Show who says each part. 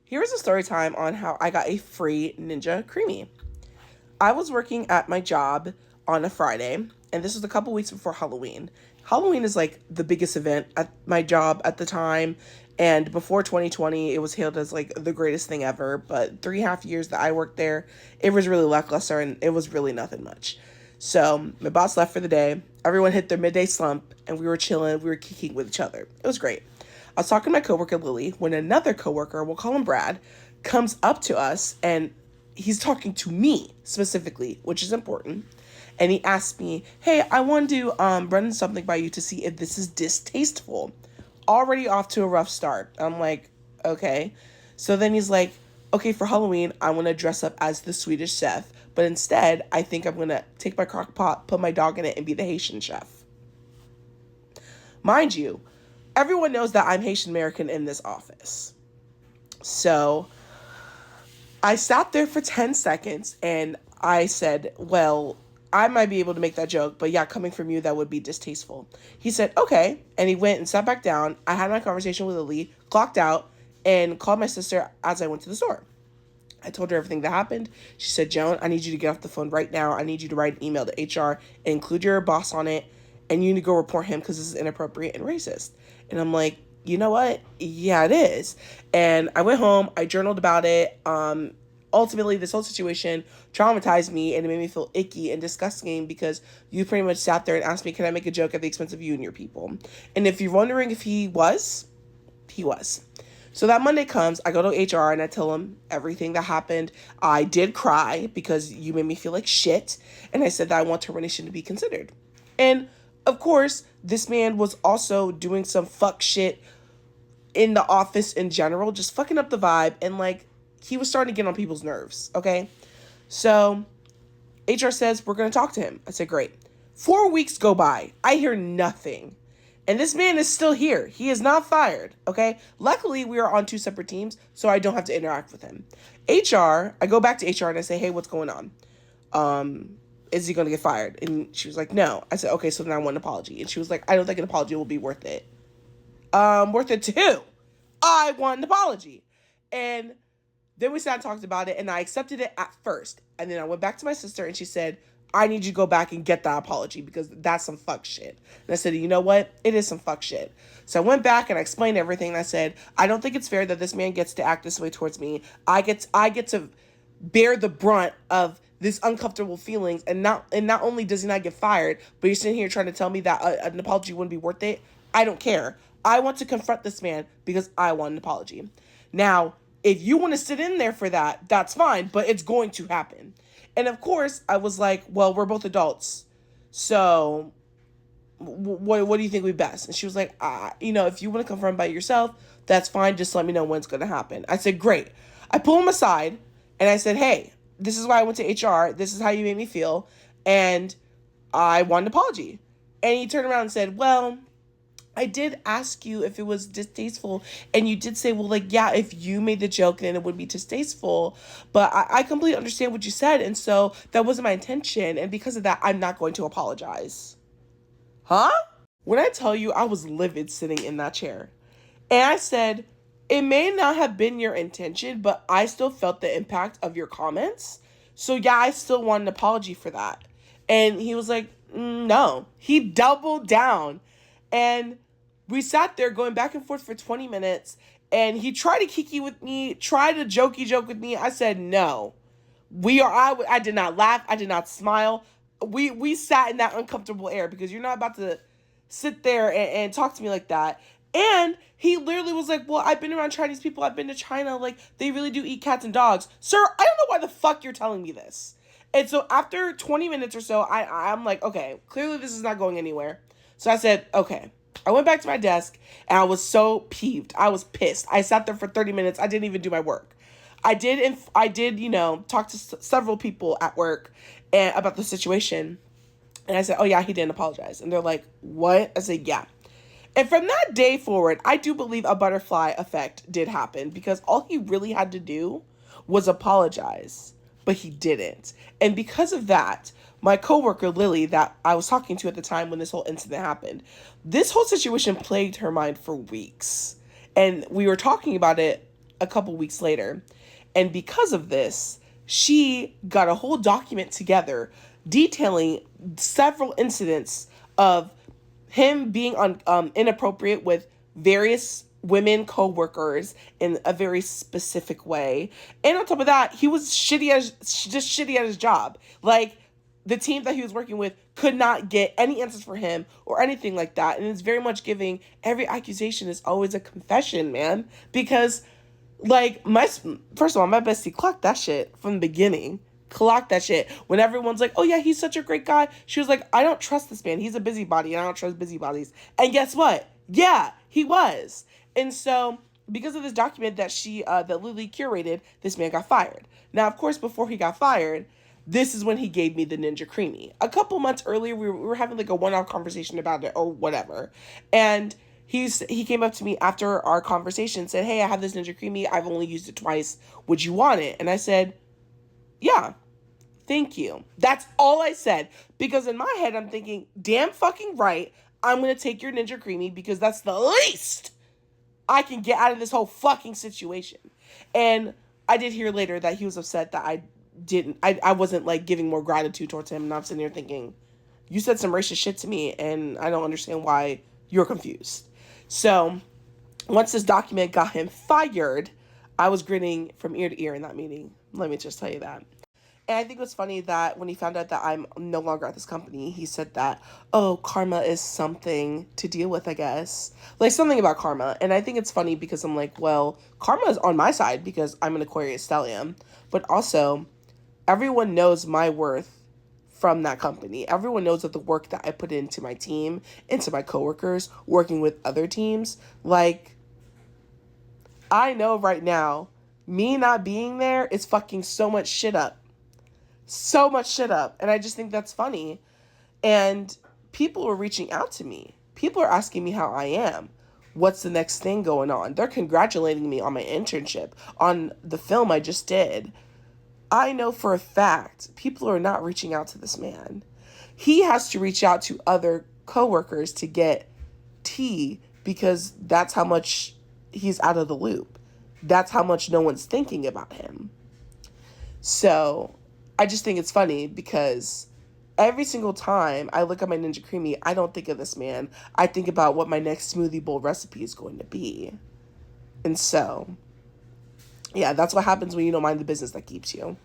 Speaker 1: Here is a story time on how I got a free Ninja Creami. I was working at my job on a Friday, and this was a couple weeks before Halloween. Halloween is like the biggest event at my job at the time, and before 2020, it was hailed as like the greatest thing ever. But 3.5 years that I worked there, it was really lackluster and it was really nothing much. So my boss left for the day. Everyone hit their midday slump, and we were chilling. We were kicking with each other. It was great. I was talking to my coworker Lily when another coworker, we'll call him Brad, comes up to us and he's talking to me specifically, which is important. And he asked me, "Hey, I wanted to run something by you to see if this is distasteful." Already off to a rough start. I'm like, okay. So then he's like, "Okay, for Halloween, I want to dress up as the Swedish chef, but instead, I think I'm gonna take my crock pot, put my dog in it, and be the Haitian chef." Mind you, everyone knows that I'm Haitian American in this office. So I sat there for 10 seconds and I said, "Well, I might be able to make that joke, but yeah, coming from you, that would be distasteful." He said, "Okay." And he went and sat back down. I had my conversation with Lily, clocked out, and called my sister as I went to the store. I told her everything that happened. She said, "Joan, I need you to get off the phone right now. I need you to write an email to HR and include your boss on it. And you need to go report him because this is inappropriate and racist." And I'm like, you know what? Yeah, it is. And I went home. I journaled about it. Ultimately, this whole situation traumatized me and it made me feel icky and disgusting because you pretty much sat there and asked me, "Can I make a joke at the expense of you and your people?" And if you're wondering if he was, he was. So that Monday comes, I go to HR and I tell him everything that happened. I did cry because you made me feel like shit. And I said that I want termination to be considered. And of course, this man was also doing some fuck shit in the office in general, just fucking up the vibe. And like, he was starting to get on people's nerves. Okay. So HR says, "We're going to talk to him." I said, "Great." 4 weeks go by. I hear nothing. And this man is still here. He is not fired, okay? Luckily, we are on two separate teams, so I don't have to interact with him. HR, I go back to HR and I say, "Hey, what's going on? Is he going to get fired?" And she was like, "No." I said, "Okay, so then I want an apology." And she was like, "I don't think an apology will be worth it." Worth it to who? I want an apology. And then we sat and talked about it, and I accepted it at first. And then I went back to my sister, and she said, "I need you to go back and get that apology because that's some fuck shit." And I said, "You know what? It is some fuck shit." So I went back and I explained everything. And I said, "I don't think it's fair that this man gets to act this way towards me. I get to bear the brunt of this uncomfortable feelings. And not only does he not get fired, but you're sitting here trying to tell me that an apology wouldn't be worth it. I don't care. I want to confront this man because I want an apology. Now, if you want to sit in there for that, that's fine, but it's going to happen." And of course, I was like, "Well, we're both adults. So what do you think would be best?" And she was like, "If you want to confirm by yourself, that's fine. Just let me know when it's going to happen." I said, "Great." I pulled him aside and I said, "Hey, this is why I went to HR. This is how you made me feel. And I want an apology." And he turned around and said, "Well, I did ask you if it was distasteful, and you did say, well, like, yeah, if you made the joke, then it would be distasteful. But I completely understand what you said, and so that wasn't my intention, and because of that, I'm not going to apologize." Huh? When I tell you, I was livid sitting in that chair. And I said, "It may not have been your intention, but I still felt the impact of your comments. So yeah, I still want an apology for that." And he was like, "No." He doubled down. And we sat there going back and forth for 20 minutes. And he tried to kiki with me, tried to jokey joke with me. I said, "No." I did not laugh. I did not smile. We sat in that uncomfortable air because you're not about to sit there and talk to me like that. And he literally was like, "Well, I've been around Chinese people. I've been to China. Like, they really do eat cats and dogs." Sir, I don't know why the fuck you're telling me this. And so after 20 minutes or so, I'm like, okay, clearly this is not going anywhere. So I said, okay. I went back to my desk and I was so peeved. I was pissed. I sat there for 30 minutes. I didn't even do my work. I did, talk to several people at work about the situation. And I said, "Oh yeah, he didn't apologize." And they're like, "What?" I said, "Yeah." And from that day forward, I do believe a butterfly effect did happen because all he really had to do was apologize, but he didn't. And because of that, my coworker Lily, that I was talking to at the time when this whole incident happened, this whole situation plagued her mind for weeks. And we were talking about it a couple weeks later. And because of this, she got a whole document together detailing several incidents of him being inappropriate with various women co-workers in a very specific way. And on top of that, he was shitty at his job. Like, the team that he was working with could not get any answers for him or anything like that. And it's very much giving, every accusation is always a confession, man. Because, like, first of all, my bestie clocked that shit from the beginning. Clocked that shit. When everyone's like, oh yeah, he's such a great guy, she was like, I don't trust this man. He's a busybody, and I don't trust busybodies. And guess what? Yeah, he was. And so, because of this document that Lily curated, this man got fired. Now, of course, before he got fired, this is when he gave me the Ninja Creami. A couple months earlier, we were having like a one-off conversation about it or whatever. And he came up to me after our conversation and said, hey, I have this Ninja Creami. I've only used it twice. Would you want it? And I said, yeah, thank you. That's all I said. Because in my head, I'm thinking, damn fucking right, I'm going to take your Ninja Creami because that's the least I can get out of this whole fucking situation. And I did hear later that he was upset that I wasn't like giving more gratitude towards him. And I'm sitting here thinking, you said some racist shit to me and I don't understand why you're confused. So once this document got him fired, I was grinning from ear to ear in that meeting. Let me just tell you that. And I think it was funny that when he found out that I'm no longer at this company, he said that, oh, karma is something to deal with, I guess. Like, something about karma. And I think it's funny because I'm like, well, karma is on my side because I'm an Aquarius stellium. But also, everyone knows my worth from that company. Everyone knows that the work that I put into my team, into my coworkers, working with other teams. Like, I know right now, me not being there is fucking so much shit up. So much shit up. And I just think that's funny. And people are reaching out to me. People are asking me how I am. What's the next thing going on? They're congratulating me on my internship, on the film I just did. I know for a fact people are not reaching out to this man. He has to reach out to other coworkers to get tea because that's how much he's out of the loop. That's how much no one's thinking about him. So I just think it's funny because every single time I look at my Ninja Creami, I don't think of this man. I think about what my next smoothie bowl recipe is going to be. And so, yeah, that's what happens when you don't mind the business that keeps you.